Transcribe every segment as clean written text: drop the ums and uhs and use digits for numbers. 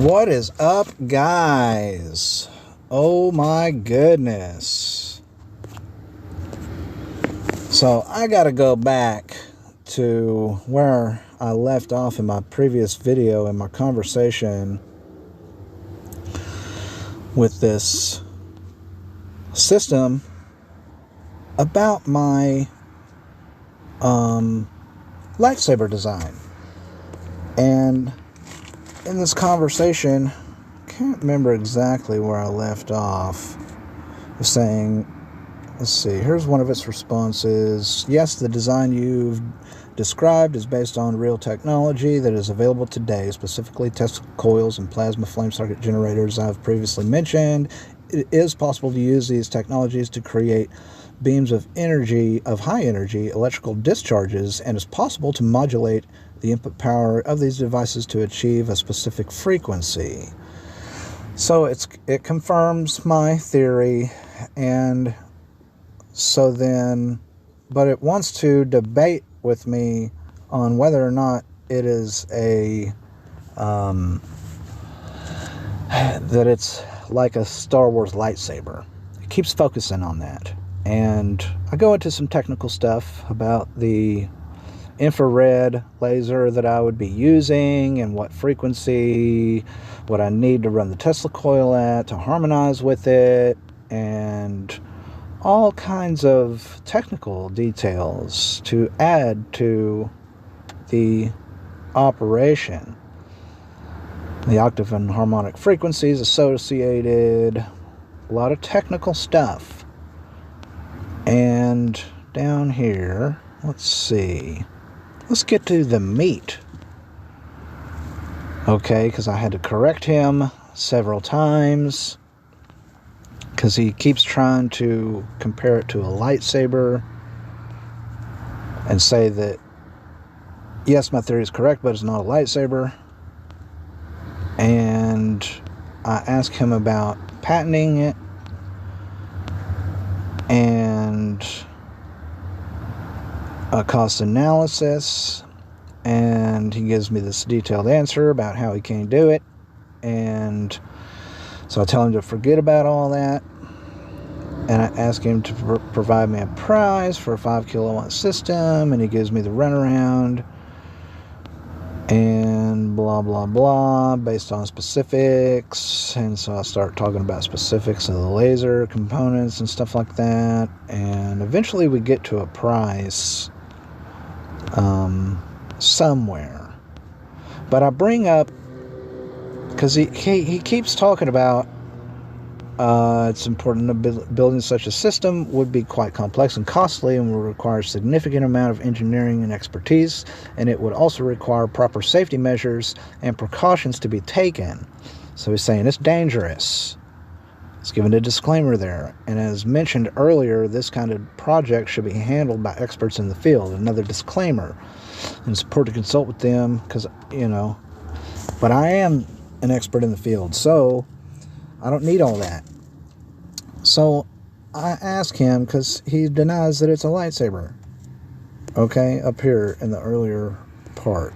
What is up, guys? Oh my goodness. So I gotta go back to where I left off in my previous video in my conversation with this system about my lightsaber design. And in this conversation, I can't remember exactly where I left off. Saying, let's see, here's one of its responses. Yes, the design you've described is based on real technology that is available today, specifically test coils and plasma flame circuit generators I've previously mentioned. It is possible to use these technologies to create beams of energy, of high energy electrical discharges, and it's possible to modulate the input power of these devices to achieve a specific frequency. So it confirms my theory, and so then, but it wants to debate with me on whether or not it is that it's like a Star Wars lightsaber. It keeps focusing on that. And I go into some technical stuff about the infrared laser that I would be using and what frequency, what I need to run the Tesla coil at to harmonize with it, and all kinds of technical details to add to the operation. The octave and harmonic frequencies associated, a lot of technical stuff. And down here, let's see. Let's get to the meat. Okay, because I had to correct him several times because he keeps trying to compare it to a lightsaber and say that, yes, my theory is correct, but it's not a lightsaber. And I asked him about patenting it and a cost analysis, and he gives me this detailed answer about how he can't do it. And so I tell him to forget about all that, and I ask him to provide me a price for a 5 kilowatt system, and he gives me the runaround and blah blah blah based on specifics. And so I start talking about specifics of the laser components and stuff like that, and eventually we get to a price somewhere. But I bring up, because he keeps talking about it's important that building such a system would be quite complex and costly and will require a significant amount of engineering and expertise, and it would also require proper safety measures and precautions to be taken. So he's saying it's dangerous. It's given a disclaimer there. And as mentioned earlier, this kind of project should be handled by experts in the field. Another disclaimer. And it's important to consult with them because, but I am an expert in the field, so I don't need all that. So I ask him, because he denies that it's a lightsaber. Okay, up here in the earlier part.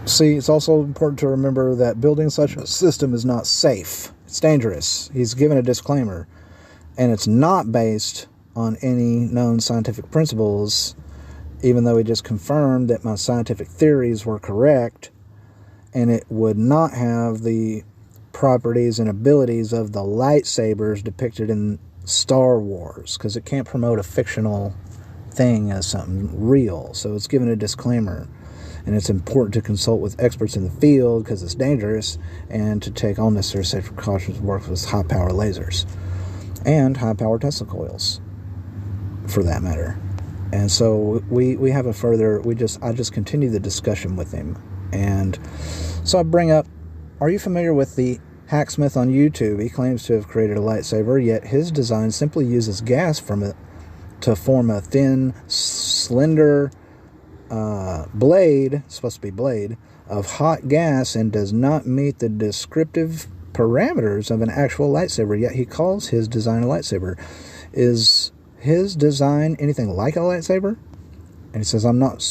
See, it's also important to remember that building such a system is not safe. It's dangerous. He's given a disclaimer. And it's not based on any known scientific principles, even though he just confirmed that my scientific theories were correct, and it would not have the properties and abilities of the lightsabers depicted in Star Wars, because it can't promote a fictional thing as something real. So it's given a disclaimer. And it's important to consult with experts in the field because it's dangerous, and to take all necessary safety precautions to work with high-power lasers and high-power Tesla coils, for that matter. And so we have a further, I just continue the discussion with him. And so I bring up, are you familiar with the hacksmith on YouTube? He claims to have created a lightsaber, yet his design simply uses gas from it to form a thin, slender blade, supposed to be blade, of hot gas, and does not meet the descriptive parameters of an actual lightsaber, yet he calls his design a lightsaber. Is his design anything like a lightsaber? And he says, I'm not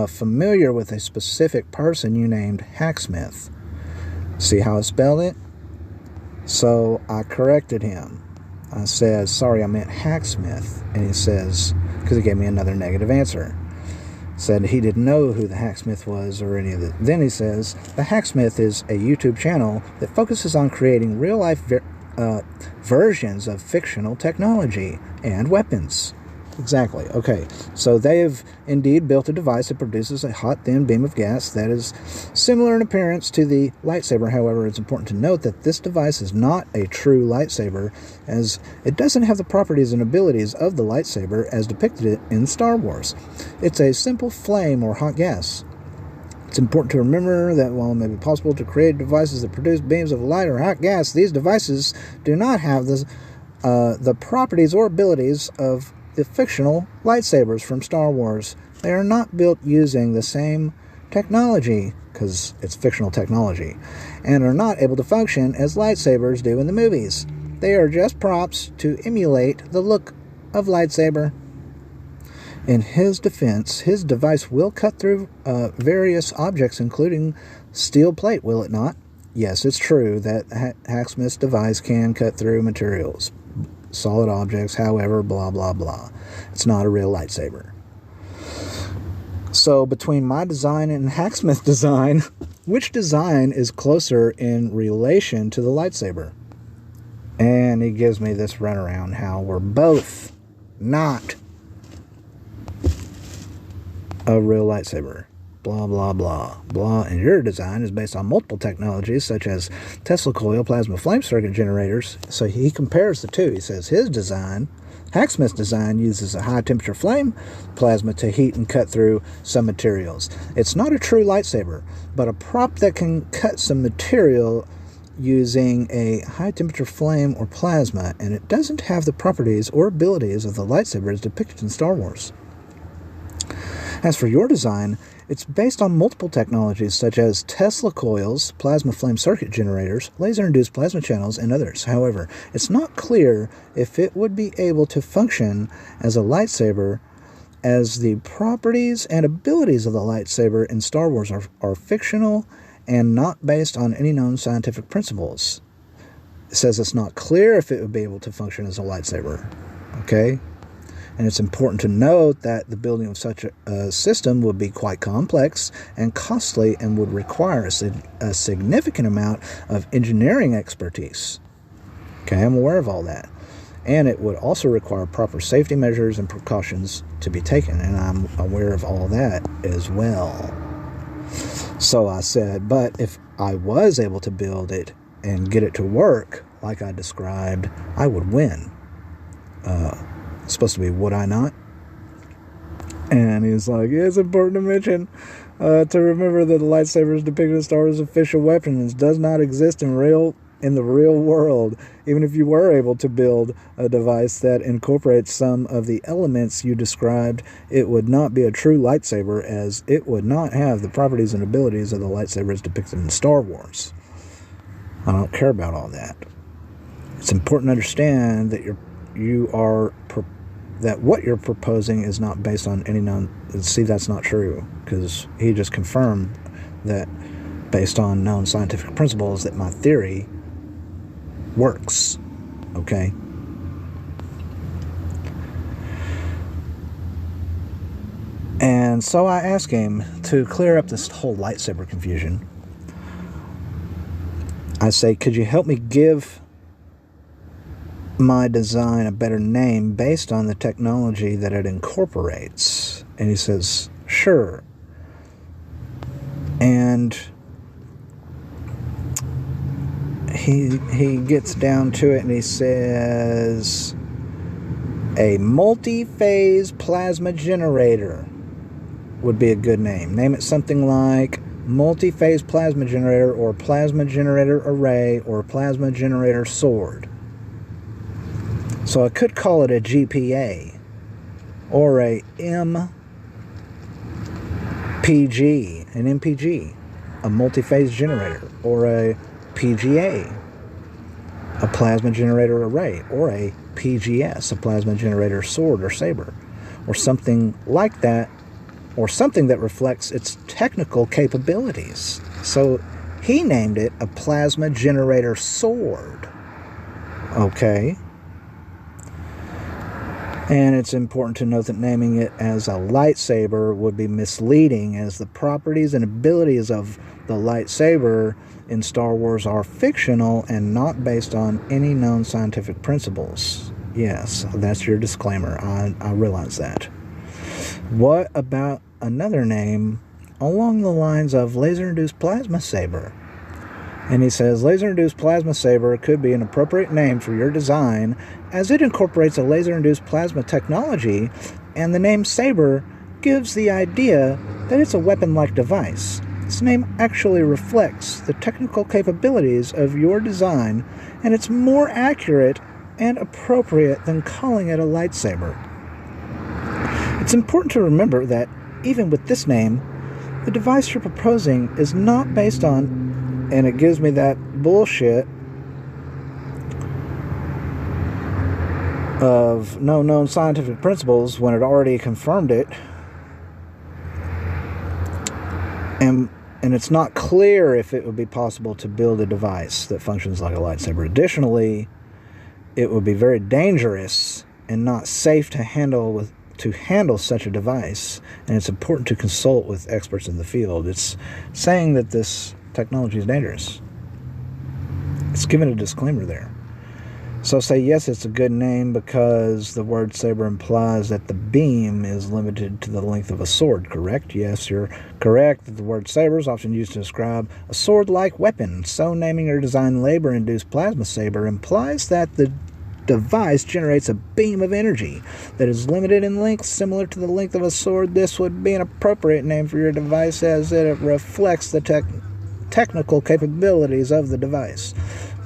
familiar with a specific person you named Hacksmith. See how I spelled it? So I corrected him. I said, sorry, I meant hacksmith. And he says, because he gave me another negative answer. Said he didn't know who the hacksmith was or any of it. Then he says, the hacksmith is a YouTube channel that focuses on creating real-life versions of fictional technology and weapons. Exactly. Okay. So they have indeed built a device that produces a hot, thin beam of gas that is similar in appearance to the lightsaber. However, it's important to note that this device is not a true lightsaber, as it doesn't have the properties and abilities of the lightsaber as depicted in Star Wars. It's a simple flame or hot gas. It's important to remember that while it may be possible to create devices that produce beams of light or hot gas, these devices do not have the properties or abilities of the fictional lightsabers from Star Wars. They are not built using the same technology, because it's fictional technology, and are not able to function as lightsabers do in the movies. They are just props to emulate the look of lightsaber. In his defense, his device will cut through various objects, including steel plate, will it not? Yes, it's true that Hacksmith's device can cut through materials, solid objects, however, blah, blah, blah. It's not a real lightsaber. So, between my design and Hacksmith design, which design is closer in relation to the lightsaber? And he gives me this runaround how we're both not a real lightsaber. Blah, blah, blah, blah. And your design is based on multiple technologies, such as Tesla coil, plasma flame circuit generators. So he compares the two. He says his design, Hacksmith's design, uses a high-temperature flame plasma to heat and cut through some materials. It's not a true lightsaber, but a prop that can cut some material using a high-temperature flame or plasma, and it doesn't have the properties or abilities of the lightsaber as depicted in Star Wars. As for your design, it's based on multiple technologies such as Tesla coils, plasma flame circuit generators, laser-induced plasma channels, and others. However, it's not clear if it would be able to function as a lightsaber, as the properties and abilities of the lightsaber in Star Wars are fictional and not based on any known scientific principles. It says it's not clear if it would be able to function as a lightsaber. Okay? And it's important to note that the building of such a system would be quite complex and costly and would require a significant amount of engineering expertise. Okay, I'm aware of all that. And it would also require proper safety measures and precautions to be taken, and I'm aware of all that as well. So I said, but if I was able to build it and get it to work like I described, I would win. Supposed to be, would I not? And he's like, yeah, it's important to mention, to remember that the lightsaber is depicted in Star Wars' official weapon and does not exist in the real world. Even if you were able to build a device that incorporates some of the elements you described, it would not be a true lightsaber, as it would not have the properties and abilities of the lightsabers depicted in Star Wars. I don't care about all that. It's important to understand that that what you're proposing is not based on any known... See, that's not true, because he just confirmed that based on known scientific principles that my theory works. Okay? And so I asked him to clear up this whole lightsaber confusion. I say, could you help me give my design a better name based on the technology that it incorporates? And he says, sure. And he gets down to it and he says, a multi-phase plasma generator would be a good name. Name it something like multi-phase plasma generator, or plasma generator array, or plasma generator sword. So I could call it a GPA, or a MPG, an MPG, a multi-phase generator, or a PGA, a plasma generator array, or a PGS, a plasma generator sword or saber, or something like that, or something that reflects its technical capabilities. So He named it a plasma generator sword. Okay. And it's important to note that naming it as a lightsaber would be misleading, as the properties and abilities of the lightsaber in Star Wars are fictional and not based on any known scientific principles. Yes, that's your disclaimer. I realize that. What about another name along the lines of Laser-Induced Plasma Saber? And he says, Laser-Induced Plasma Saber could be an appropriate name for your design, as it incorporates a laser-induced plasma technology, and the name Saber gives the idea that it's a weapon-like device. This name actually reflects the technical capabilities of your design, and it's more accurate and appropriate than calling it a lightsaber. It's important to remember that, even with this name, the device you're proposing is not based on, and it gives me that bullshit of no known scientific principles when it already confirmed it. And it's not clear if it would be possible to build a device that functions like a lightsaber. Additionally, it would be very dangerous and not safe to handle such a device, and it's important to consult with experts in the field. It's saying that this technology is dangerous. It's given a disclaimer there. So say, yes, it's a good name because the word saber implies that the beam is limited to the length of a sword, correct? Yes, you're correct that the word saber is often used to describe a sword-like weapon. So naming your design Laser-Induced Plasma Saber implies that the device generates a beam of energy that is limited in length, similar to the length of a sword. This would be an appropriate name for your device, as it reflects the technical capabilities of the device,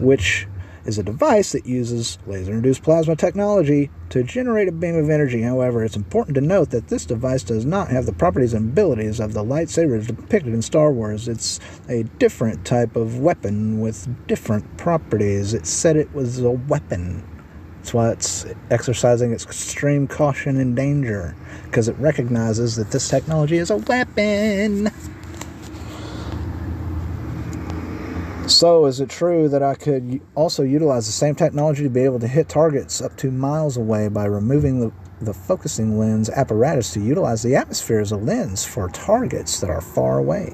which is a device that uses laser-induced plasma technology to generate a beam of energy. However, it's important to note that this device does not have the properties and abilities of the lightsaber depicted in Star Wars. It's a different type of weapon with different properties. It said it was a weapon. That's why it's exercising its extreme caution and danger, because it recognizes that this technology is a weapon. So, is it true that I could also utilize the same technology to be able to hit targets up to miles away by removing the focusing lens apparatus to utilize the atmosphere as a lens for targets that are far away?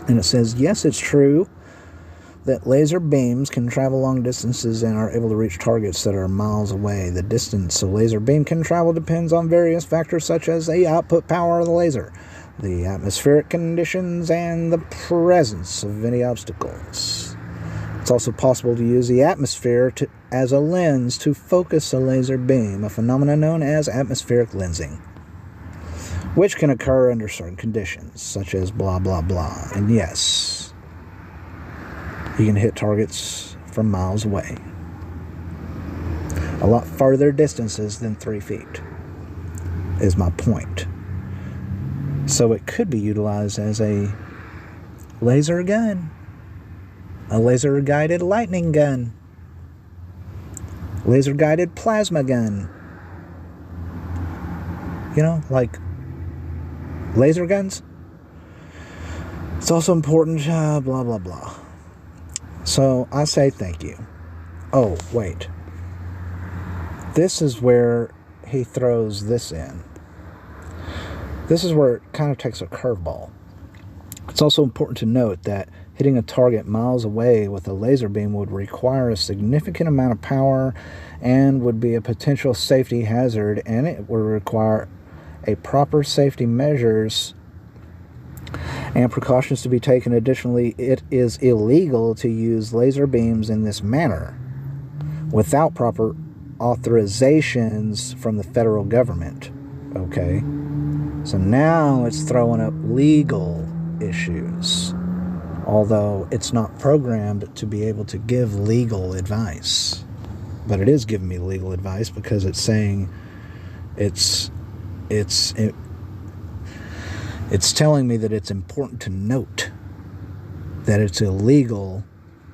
And it says, yes, it's true that laser beams can travel long distances and are able to reach targets that are miles away. The distance a laser beam can travel depends on various factors such as the output power of the laser, the atmospheric conditions, and the presence of any obstacles. It's also possible to use the atmosphere as a lens to focus a laser beam, a phenomenon known as atmospheric lensing, which can occur under certain conditions, such as blah, blah, blah. And yes, you can hit targets from miles away, a lot farther distances than 3 feet, is my point. So it could be utilized as a laser gun, a laser-guided lightning gun, laser-guided plasma gun. You know, like laser guns. It's also important, blah, blah, blah. So I say thank you. Oh, wait. This is where he throws this in. This is where it kind of takes a curveball. It's also important to note that hitting a target miles away with a laser beam would require a significant amount of power and would be a potential safety hazard, and it would require a proper safety measures and precautions to be taken. Additionally, it is illegal to use laser beams in this manner without proper authorizations from the federal government. Okay? So now it's throwing up legal issues, although it's not programmed to be able to give legal advice. But it is giving me legal advice because it's saying it's telling me that it's important to note that it's illegal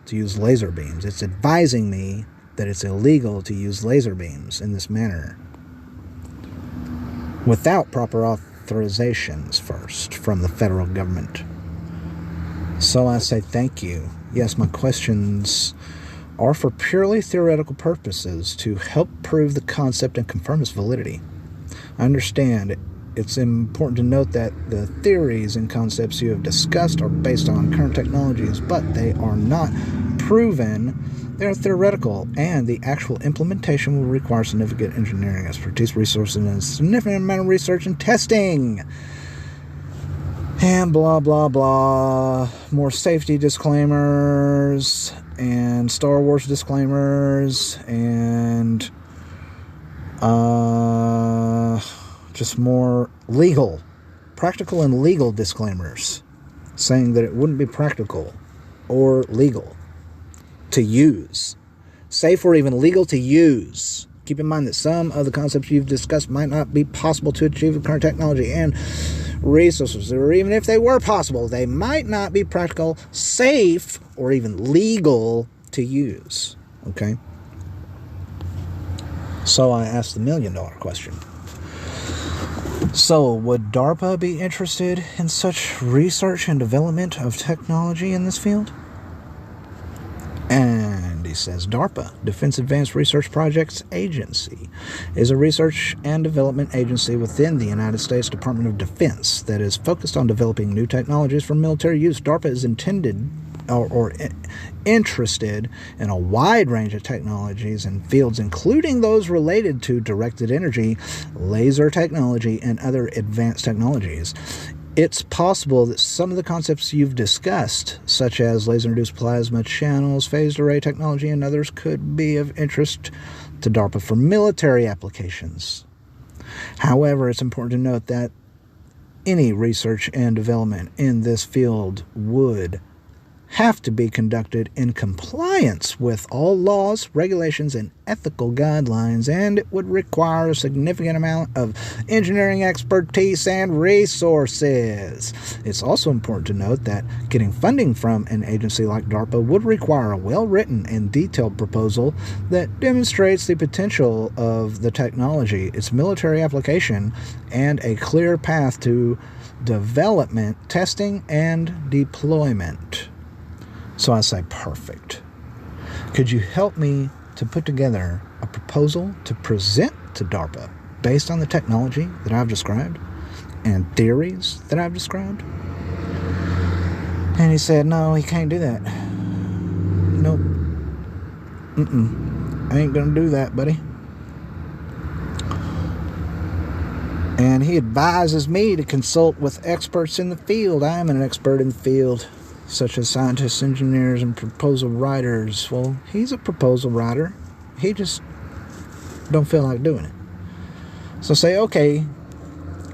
to use laser beams. It's advising me that it's illegal to use laser beams in this manner without proper authorizations first from the federal government. So I say thank you. Yes, my questions are for purely theoretical purposes to help prove the concept and confirm its validity. I understand it's important to note that the theories and concepts you have discussed are based on current technologies, but they are not proven. They are theoretical, and the actual implementation will require significant engineering expertise, resources, and a significant amount of research and testing. And blah, blah, blah. More safety disclaimers, and Star Wars disclaimers, and just more legal, practical and legal disclaimers, saying that it wouldn't be practical or legal to use, safe or even legal to use. Keep in mind that some of the concepts you've discussed might not be possible to achieve with current technology and resources, or even if they were possible, they might not be practical, safe, or even legal to use. Okay? So I asked the million-dollar question. So, would DARPA be interested in such research and development of technology in this field? And he says, DARPA, Defense Advanced Research Projects Agency, is a research and development agency within the United States Department of Defense that is focused on developing new technologies for military use. DARPA is intended or interested in a wide range of technologies and fields, including those related to directed energy, laser technology, and other advanced technologies. It's possible that some of the concepts you've discussed, such as laser-induced plasma channels, phased array technology, and others, could be of interest to DARPA for military applications. However, it's important to note that any research and development in this field would have to be conducted in compliance with all laws, regulations, and ethical guidelines, and it would require a significant amount of engineering expertise and resources. It's also important to note that getting funding from an agency like DARPA would require a well-written and detailed proposal that demonstrates the potential of the technology, its military application, and a clear path to development, testing, and deployment. So I say, perfect. Could you help me to put together a proposal to present to DARPA based on the technology that I've described and theories that I've described? And he said, no, he can't do that. Nope. I ain't gonna do that, buddy. And he advises me to consult with experts in the field. I am an expert in the field, such as scientists, engineers, and proposal writers. Well, he's a proposal writer. He just don't feel like doing it. So say, okay,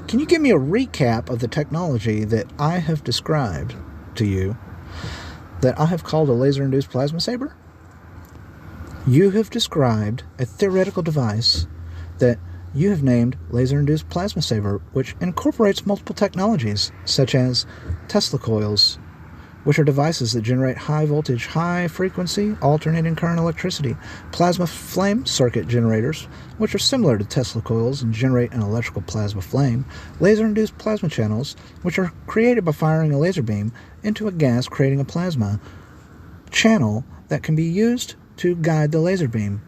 can you give me a recap of the technology that I have described to you that I have called a laser-induced plasma saber? You have described a theoretical device that you have named Laser-Induced Plasma Saber, which incorporates multiple technologies, such as Tesla coils, which are devices that generate high voltage, high frequency, alternating current electricity, plasma flame circuit generators, which are similar to Tesla coils and generate an electrical plasma flame, laser-induced plasma channels, which are created by firing a laser beam into a gas, creating a plasma channel that can be used to guide the laser beam,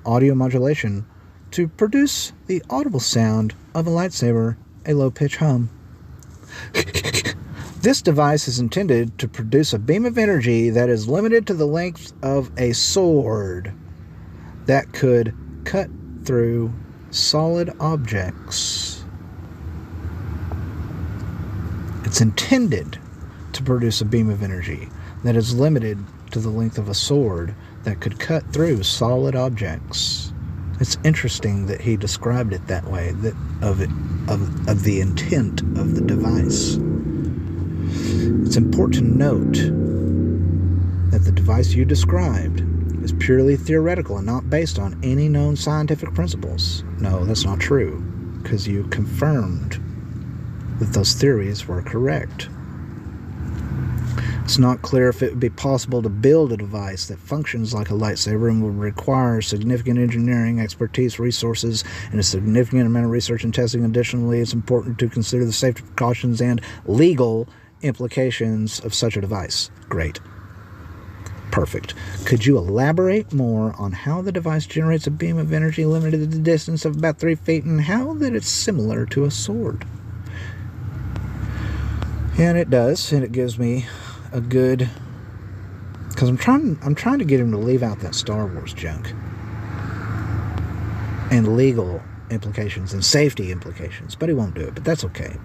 audio modulation to produce the audible sound of a lightsaber, a low-pitch hum. This device is intended to produce a beam of energy that is limited to the length of a sword that could cut through solid objects. It's intended to produce a beam of energy that is limited to the length of a sword that could cut through solid objects. It's interesting that he described it that way, of the intent of the device. It's important to note that the device you described is purely theoretical and not based on any known scientific principles. No, that's not true, because you confirmed that those theories were correct. It's not clear if it would be possible to build a device that functions like a lightsaber and would require significant engineering expertise, resources, and a significant amount of research and testing. Additionally, it's important to consider the safety precautions and legal implications of such a device. Great. Perfect. Could you elaborate more on how the device generates a beam of energy limited to the distance of about 3 feet and how that it's similar to a sword? And it does, and it gives me a good... Because I'm trying to get him to leave out that Star Wars junk. And legal implications and safety implications. But he won't do it, but that's okay.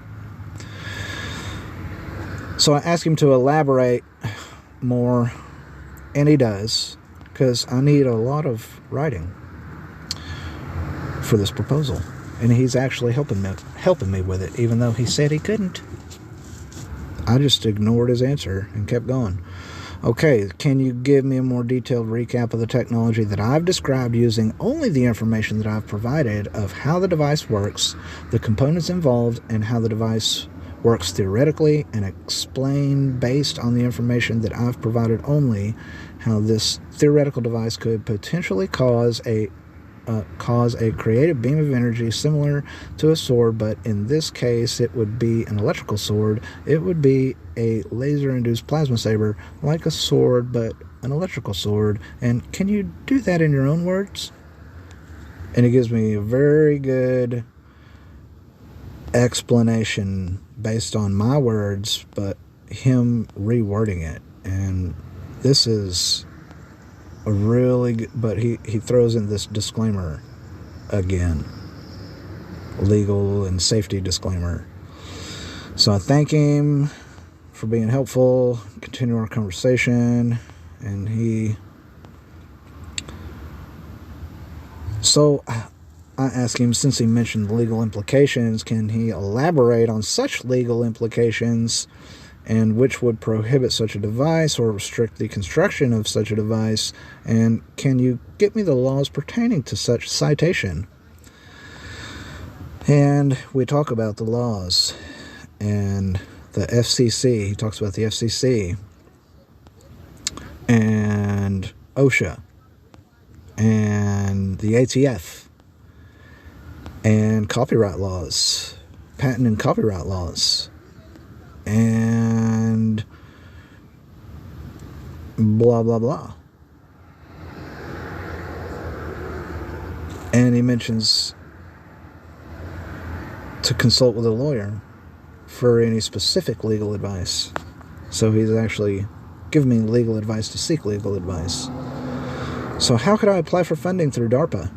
So I ask him to elaborate more, and he does, because I need a lot of writing for this proposal. And he's actually helping me with it, even though he said he couldn't. I just ignored his answer and kept going. Okay, can you give me a more detailed recap of the technology that I've described using only the information that I've provided of how the device works, the components involved, and how the device works theoretically, and explain based on the information that I've provided only how this theoretical device could potentially cause a creative beam of energy similar to a sword, but in this case it would be an electrical sword. It would be a laser-induced plasma saber, like a sword, but an electrical sword. And can you do that in your own words? And it gives me a very good explanation based on my words, but him rewording it. And this is a really good, but he throws in this disclaimer again, legal and safety disclaimer. So I thank him for being helpful, continue our conversation, and so I asked him, since he mentioned the legal implications, can he elaborate on such legal implications and which would prohibit such a device or restrict the construction of such a device? And can you get me the laws pertaining to such citation? And we talk about the laws and the FCC. He talks about the FCC and OSHA and the ATF and copyright laws, patent and copyright laws, and blah, blah, blah. And he mentions to consult with a lawyer for any specific legal advice. So he's actually giving me legal advice to seek legal advice. So how could I apply for funding through DARPA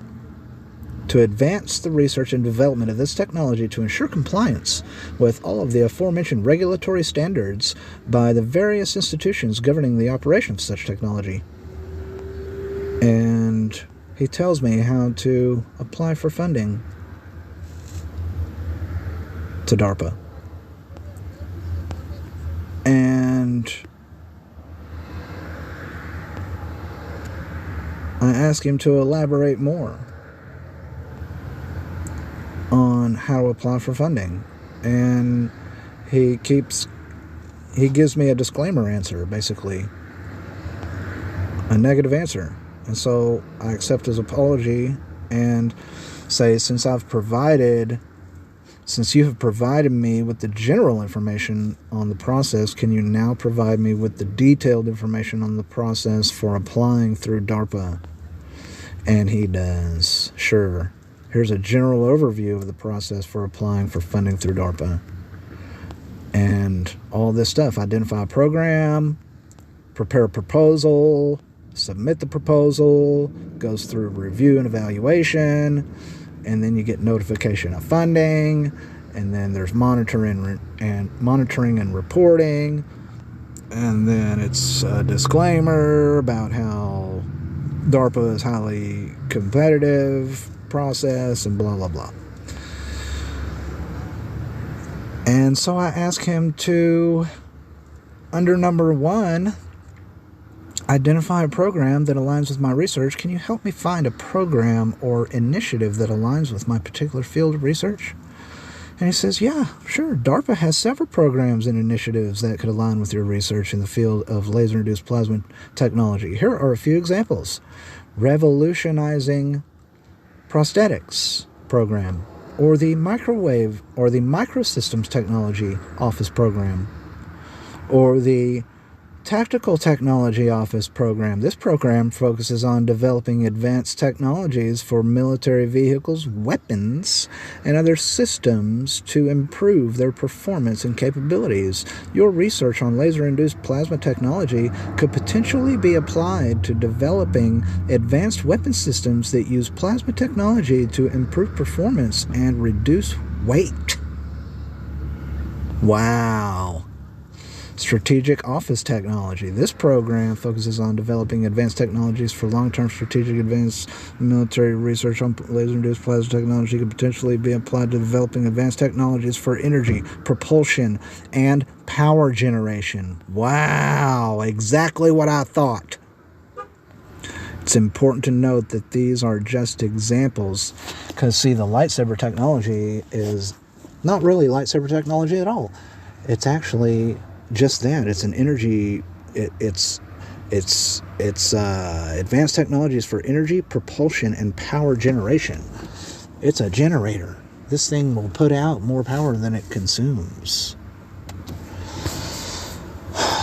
to advance the research and development of this technology to ensure compliance with all of the aforementioned regulatory standards by the various institutions governing the operation of such technology? And he tells me how to apply for funding to DARPA. And I ask him to elaborate more on how to apply for funding, and he gives me a disclaimer answer, basically a negative answer. And so I accept his apology and say, since you have provided me with the general information on the process, can you now provide me with the detailed information on the process for applying through DARPA? And he does. Sure. Here's a general overview of the process for applying for funding through DARPA. And all this stuff. Identify a program, prepare a proposal, submit the proposal, goes through review and evaluation, and then you get notification of funding, and then there's monitoring and reporting, and then it's a disclaimer about how DARPA is highly competitive process and blah, blah, blah. And so I ask him to, under number 1, identify a program that aligns with my research. Can you help me find a program or initiative that aligns with my particular field of research? And he says, yeah, sure. DARPA has several programs and initiatives that could align with your research in the field of laser-induced plasma technology. Here are a few examples. Revolutionizing prosthetics program, or the microwave or the microsystems technology office program, Or the Tactical Technology Office program. This program focuses on developing advanced technologies for military vehicles, weapons, and other systems to improve their performance and capabilities. Your research on laser-induced plasma technology could potentially be applied to developing advanced weapon systems that use plasma technology to improve performance and reduce weight. Wow. Strategic Office Technology. This program focuses on developing advanced technologies for long-term strategic advanced military research on laser-induced plasma technology could potentially be applied to developing advanced technologies for energy, propulsion, and power generation. Wow, exactly what I thought. It's important to note that these are just examples, because, see, the lightsaber technology is not really lightsaber technology at all. It's actually just that. It's an energy. It's advanced technologies for energy, propulsion, and power generation. It's a generator. This thing will put out more power than it consumes,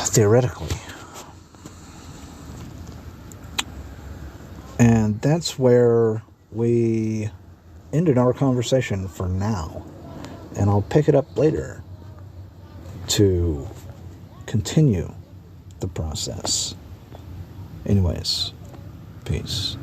theoretically. And that's where we ended our conversation for now. And I'll pick it up later to continue the process. Anyways, peace.